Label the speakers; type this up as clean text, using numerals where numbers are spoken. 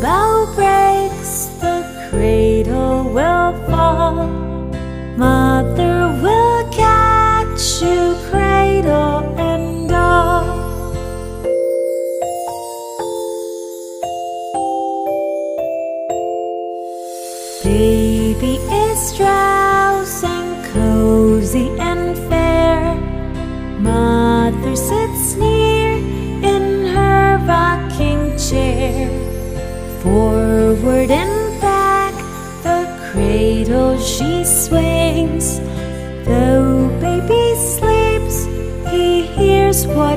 Speaker 1: bow breaks, the cradle will fall. Mother will catch you, cradle and all. Baby is drowsing, cozy and fair. Mother sits near in her rocking chair. Forward and back, the cradle she swings. Though baby sleeps, he hears what